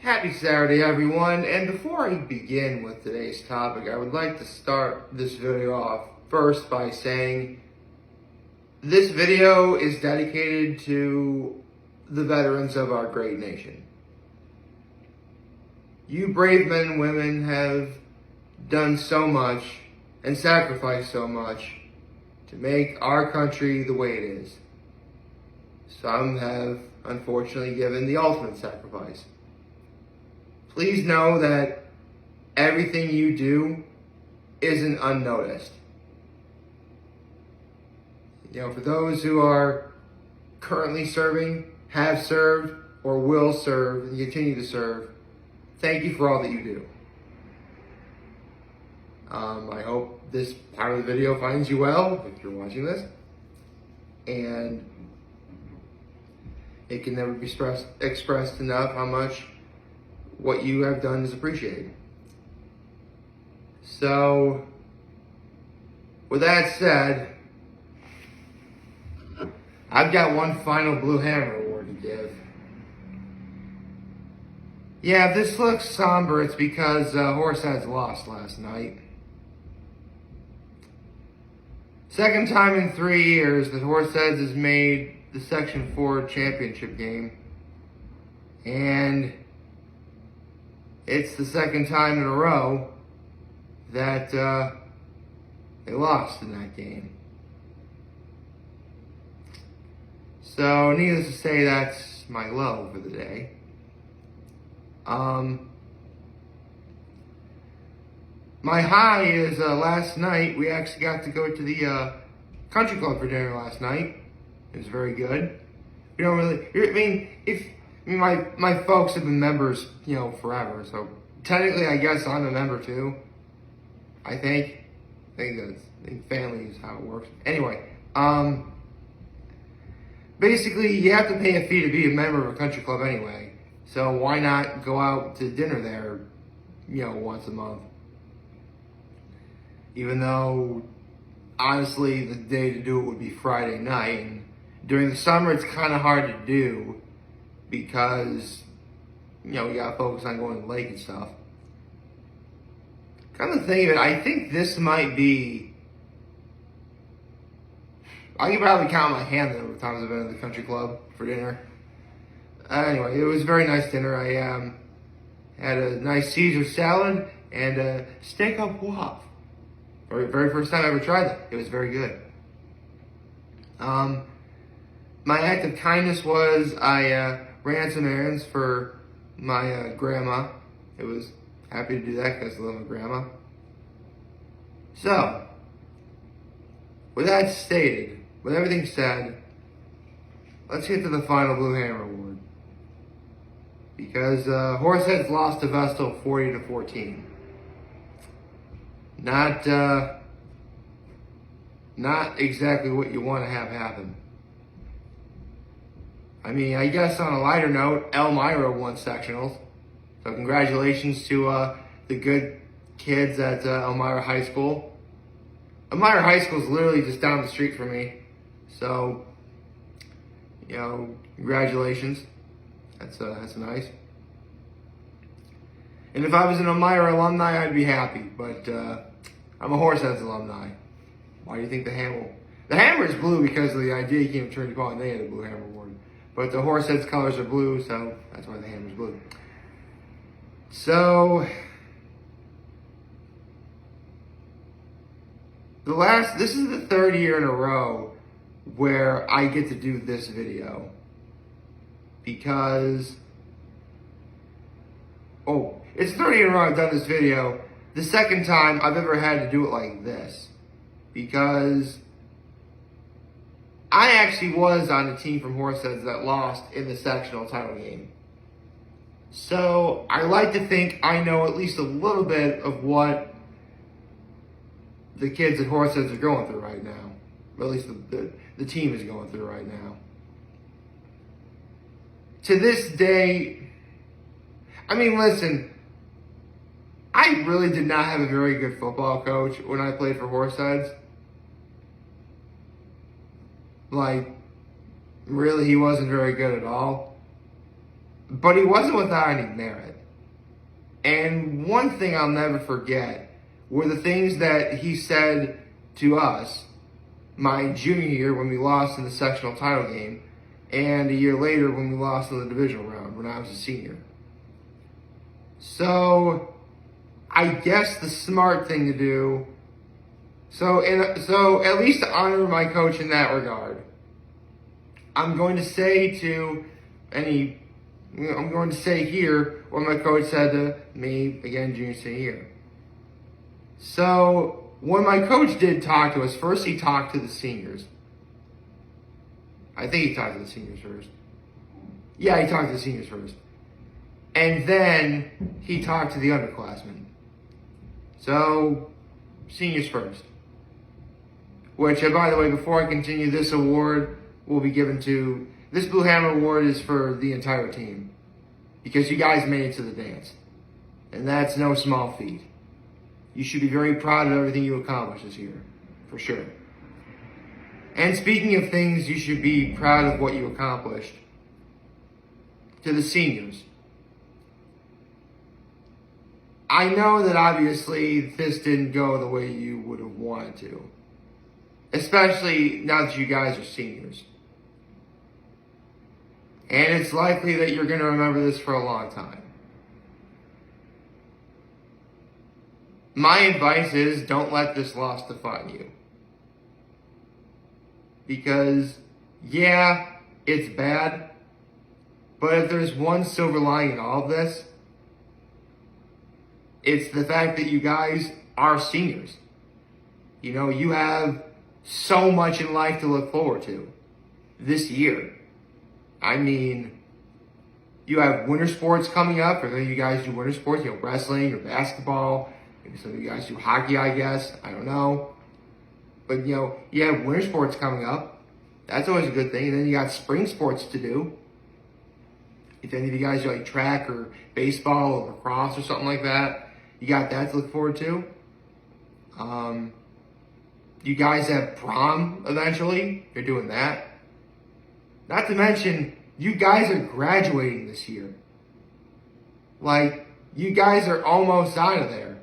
Happy Saturday, everyone. And before I begin with today's topic, I would like to start this video off first by saying this video is dedicated to the veterans of our great nation. You brave men and women have done so much and sacrificed so much to make our country the way it is. Some have unfortunately given the ultimate sacrifice. Please know that everything you do isn't unnoticed. For those who are currently serving, have served, or will serve and continue to serve, thank you for all that you do. I hope this part of the video finds you well, if you're watching this. And it can never be expressed enough how much what you have done is appreciated. So, with that said, I've got one final Blue Hammer award to give. Yeah, if this looks somber, it's because Horseheads lost last night. Second time in 3 years that Horseheads has made the Section 4 championship game. And it's the second time in a row that they lost in that game. So, needless to say, that's my low for the day. My high is last night we actually got to go to the country club for dinner last night. It was very good. You don't really, my folks have been members, forever. So technically, I guess I'm a member too. I think family is how it works. Anyway, basically, you have to pay a fee to be a member of a country club anyway. So why not go out to dinner there, once a month? Even though, honestly, the day to do it would be Friday night. And during the summer, it's kind of hard to do because, you gotta focus on going to the lake and stuff. Kind of think of it, I think this might be, I can probably count on my hand the number of times I've been at the country club for dinner. Anyway, it was a very nice dinner. I had a nice Caesar salad and a steak au poivre. Very first time I ever tried that. It was very good. My act of kindness was I ran some errands for my grandma. It was happy to do that because I love my grandma. So, with that stated, with everything said, let's get to the final Blue Hammer Award. Because Horseheads lost to Vestal 40-14. Not exactly what you want to have happen. I guess on a lighter note, Elmira won sectionals. So congratulations to the good kids at Elmira High School. Elmira High School is literally just down the street from me. So, congratulations. That's nice. And if I was an Elmira alumni, I'd be happy. But I'm a Horseheads alumni. Why do you think the hammer is blue because of the idea came to Trinity Hall and they had a Blue Hammer Award. But the Horseheads colors are blue, so that's why the hammer's blue. So, this is the third year in a row where I get to do this video. Because, it's 30 in a row I've done this video. The second time I've ever had to do it like this. Because I actually was on a team from Horseheads that lost in the sectional title game. So I like to think I know at least a little bit of what the kids at Horseheads are going through right now. Or at least the team is going through right now. To this day, listen, I really did not have a very good football coach when I played for Horseheads. Really, he wasn't very good at all. But he wasn't without any merit. And one thing I'll never forget were the things that he said to us my junior year when we lost in the sectional title game, and a year later when we lost in the divisional round when I was a senior. So, I guess the smart thing to do, so at least to honor my coach in that regard, I'm going to say here what my coach said to me, again, junior senior year. So, when my coach did talk to us, first he talked to the seniors. I think he talked to the seniors first. Yeah, he talked to the seniors first. And then he talked to the underclassmen. So, seniors first. Which, by the way, before I continue, this award will be given to... This Blue Hammer Award is for the entire team. Because you guys made it to the dance. And that's no small feat. You should be very proud of everything you accomplished this year. For sure. And speaking of things you should be proud of what you accomplished, to the seniors. I know that obviously this didn't go the way you would have wanted to. Especially now that you guys are seniors. And it's likely that you're going to remember this for a long time. My advice is don't let this loss define you. Because, yeah, it's bad. But if there's one silver lining in all of this, it's the fact that you guys are seniors. You know, you have so much in life to look forward to this year. I mean, you have winter sports coming up. Or you guys do winter sports, you know, wrestling or basketball. Maybe some of you guys do hockey, I guess. I don't know. But, you know, you have winter sports coming up. That's always a good thing. And then you got spring sports to do. If any of you guys do like track or baseball or lacrosse or something like that, you got that to look forward to. You guys have prom eventually. You're doing that. Not to mention, you guys are graduating this year. Like, you guys are almost out of there.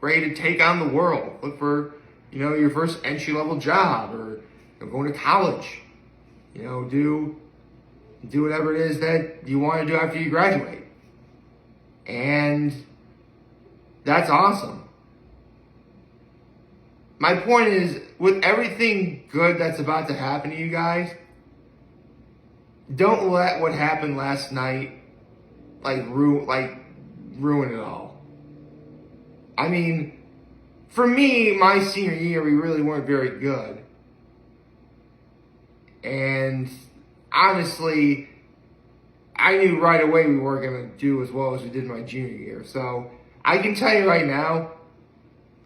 Ready to take on the world. Look for, you know, your first entry-level job or going to college. You know, do whatever it is that you want to do after you graduate. And that's awesome. My point is, with everything good that's about to happen to you guys, don't let what happened last night ruin it all. I mean, for me, my senior year, we really weren't very good. And honestly, I knew right away we weren't going to do as well as we did my junior year. So I can tell you right now,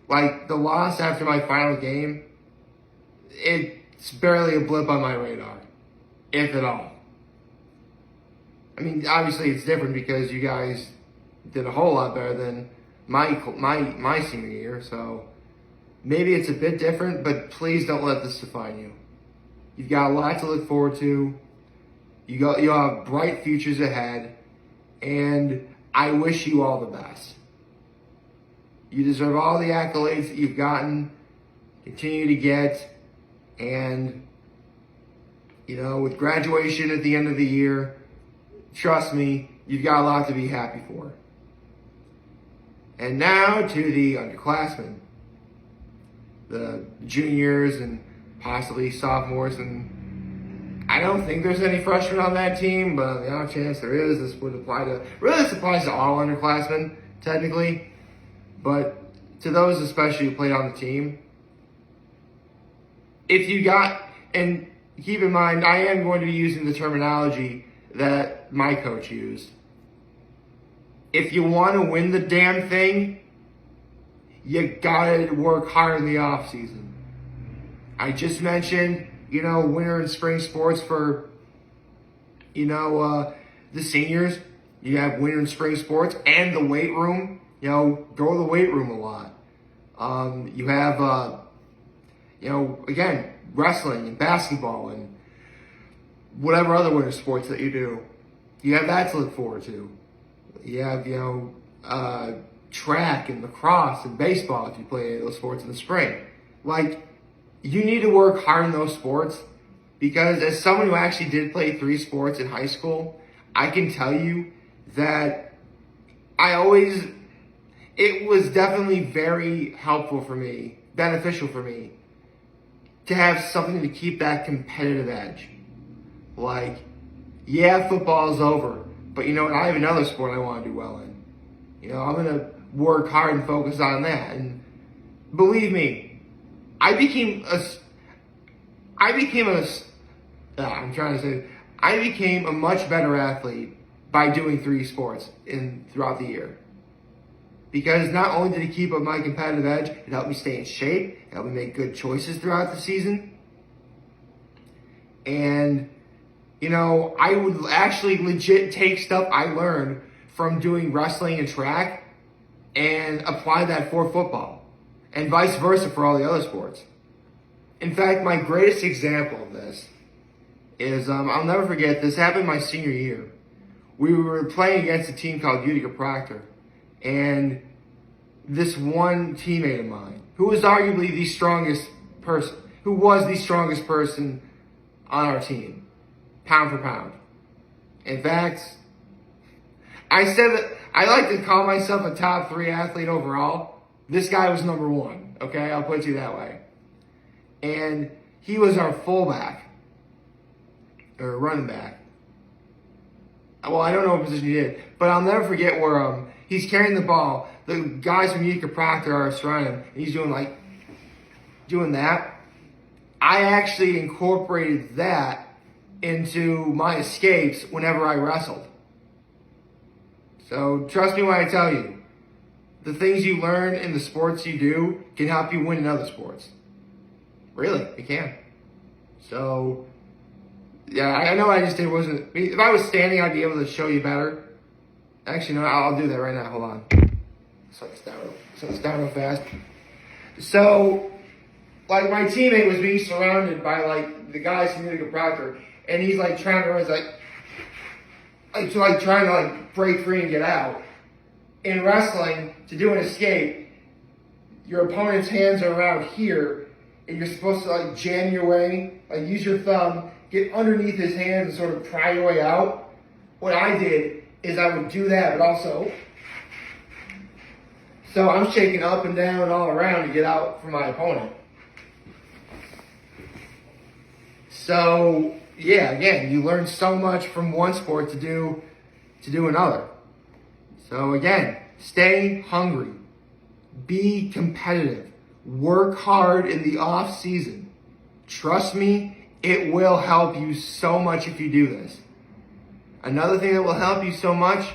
like, the loss after my final game, it's barely a blip on my radar, if at all. I mean, obviously it's different because you guys did a whole lot better than my senior year, so maybe it's a bit different, but please don't let this define you. You've got a lot to look forward to. You'll have bright futures ahead, and I wish you all the best. You deserve all the accolades that you've gotten, continue to get, and, you know, with graduation at the end of the year, trust me, you've got a lot to be happy for. And now to the underclassmen, the juniors and possibly sophomores, and I don't think there's any freshmen on that team, but the odd chance there is, this applies to all underclassmen, technically. But to those especially who played on the team, and keep in mind, I am going to be using the terminology that my coach used. If you want to win the damn thing, you gotta work hard in the off season. I just mentioned, you know, winter and spring sports for, you know, the seniors. You have winter and spring sports and the weight room. You know, go to the weight room a lot. You have, you know, again, wrestling and basketball and whatever other winter sports that you do. You have that to look forward to. You have, you know, track and lacrosse and baseball if you play any of those sports in the spring. Like, you need to work hard in those sports, because as someone who actually did play 3 sports in high school, I can tell you that it was definitely very helpful for me, beneficial for me, to have something to keep that competitive edge. Like, yeah, football's over, but you know what? I have another sport I want to do well in. You know, I'm going to work hard and focus on that. And believe me, I became a much better athlete by doing 3 sports throughout the year. Because not only did it keep up my competitive edge, it helped me stay in shape, it helped me make good choices throughout the season. And, you know, I would actually legit take stuff I learned from doing wrestling and track and apply that for football, and vice versa for all the other sports. In fact, my greatest example of this is, I'll never forget, this happened my senior year. We were playing against a team called Utica Proctor, and this one teammate of mine, who was arguably the strongest person, on our team, pound for pound. In fact, I said that I like to call myself a top 3 athlete overall. This guy was number 1, okay? I'll put you that way. And he was our fullback, or running back. Well, I don't know what position he did, but I'll never forget where he's carrying the ball. The guys from Utica Proctor are surrounding him, and he's doing that. I actually incorporated that into my escapes whenever I wrestled. So trust me when I tell you, the things you learn in the sports you do can help you win in other sports. Really, it can. So, yeah, I know I just did wasn't. If I was standing, I'd be able to show you better. Actually, no, I'll do that right now. Hold on. So it's down real fast. So, like, my teammate was being surrounded by, like, the guys from Utica Proctor, and he's, like, trying to run, trying to break free and get out. In wrestling, to do an escape, your opponent's hands are around here, and you're supposed to jam your way, use your thumb, get underneath his hands and sort of pry your way out. What I did is I would do that, but also, so I'm shaking up and down and all around to get out from my opponent. So, yeah, again, you learn so much from one sport to do another. So again, stay hungry, be competitive, work hard in the off season. Trust me, it will help you so much if you do this. Another thing that will help you so much,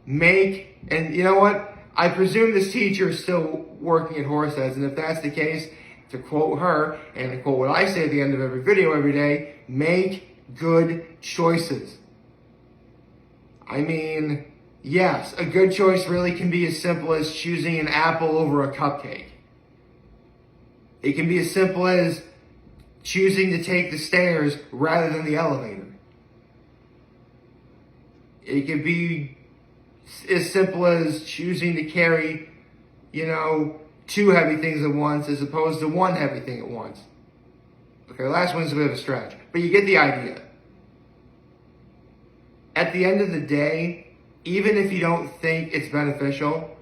and you know what? I presume this teacher is still working at Horseheads, and if that's the case, to quote her, and to quote what I say at the end of every video every day, make good choices. I mean, yes, a good choice really can be as simple as choosing an apple over a cupcake. It can be as simple as choosing to take the stairs rather than the elevator. It can be as simple as choosing to carry, 2 heavy things at once as opposed to 1 heavy thing at once. Okay, the last one's a bit of a stretch, but you get the idea. At the end of the day, even if you don't think it's beneficial,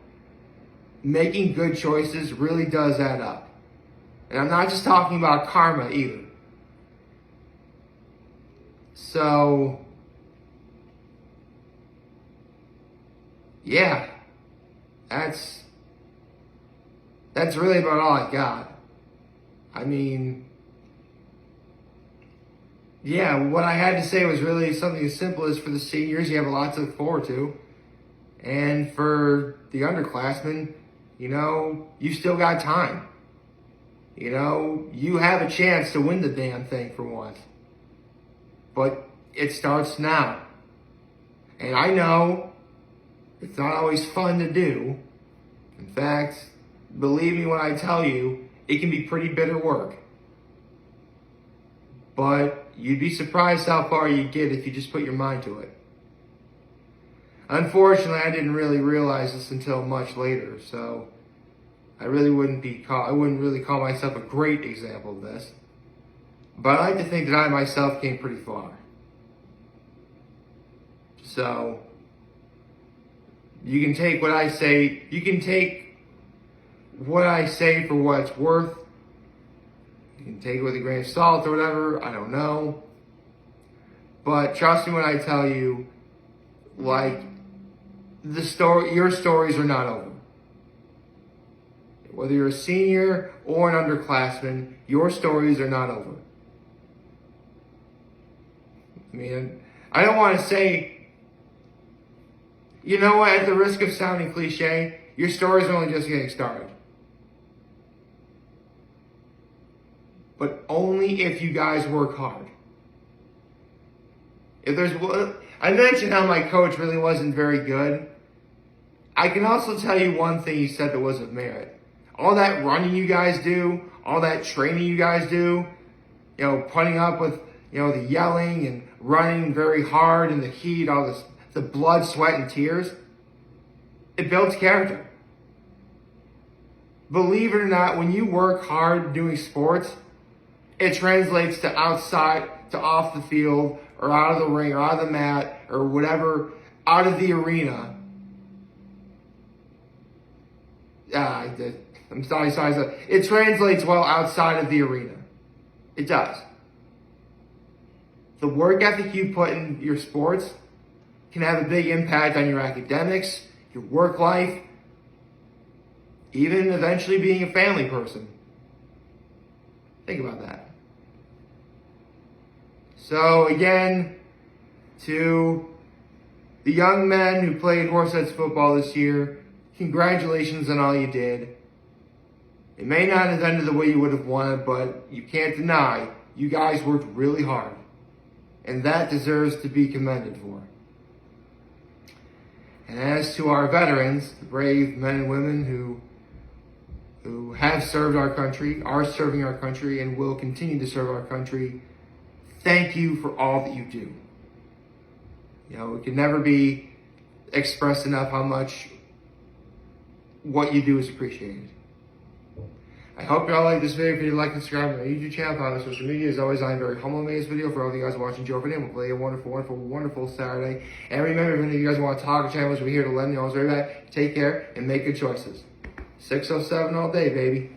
making good choices really does add up. And I'm not just talking about karma either. So, yeah, that's really about all I got. I mean, yeah, what I had to say was really something as simple as for the seniors, you have a lot to look forward to. And for the underclassmen, you still got time. You have a chance to win the damn thing for once. But it starts now. And I know it's not always fun to do. In fact, believe me when I tell you, it can be pretty bitter work. But you'd be surprised how far you get if you just put your mind to it. Unfortunately, I didn't really realize this until much later, so I wouldn't really call myself a great example of this. But I like to think that I myself came pretty far. So, you can take what I say for what it's worth. You can take it with a grain of salt or whatever, I don't know. But trust me when I tell you, like, your stories are not over. Whether you're a senior or an underclassman, your stories are not over. I mean, I don't want to say, you know what, at the risk of sounding cliche, your stories are only just getting started. But only if you guys work hard. I mentioned how my coach really wasn't very good. I can also tell you one thing he said that was of merit. All that running you guys do, all that training you guys do, putting up with, the yelling and running very hard in the heat, all this, the blood, sweat, and tears, it builds character. Believe it or not, when you work hard doing sports, it translates to outside, to off the field, or out of the ring, or out of the mat, or whatever, out of the arena. I'm sorry. It translates well outside of the arena. It does. The work ethic you put in your sports can have a big impact on your academics, your work life, even eventually being a family person. Think about that. So again, to the young men who played Horseheads football this year, congratulations on all you did. It may not have ended the way you would have wanted, but you can't deny you guys worked really hard. And that deserves to be commended for. And as to our veterans, the brave men and women who have served our country, are serving our country, and will continue to serve our country, thank you for all that you do. It can never be expressed enough how much what you do is appreciated. I hope y'all like this video. If you like and subscribe to my YouTube channel, follow me on social media. As always, I am very humble in this video. For all of you guys watching Joe for we'll play a wonderful, wonderful, wonderful Saturday. And remember, if any of you guys want to talk channels, we're here to lend you all very bad. Take care and make good choices. 607 all day, baby.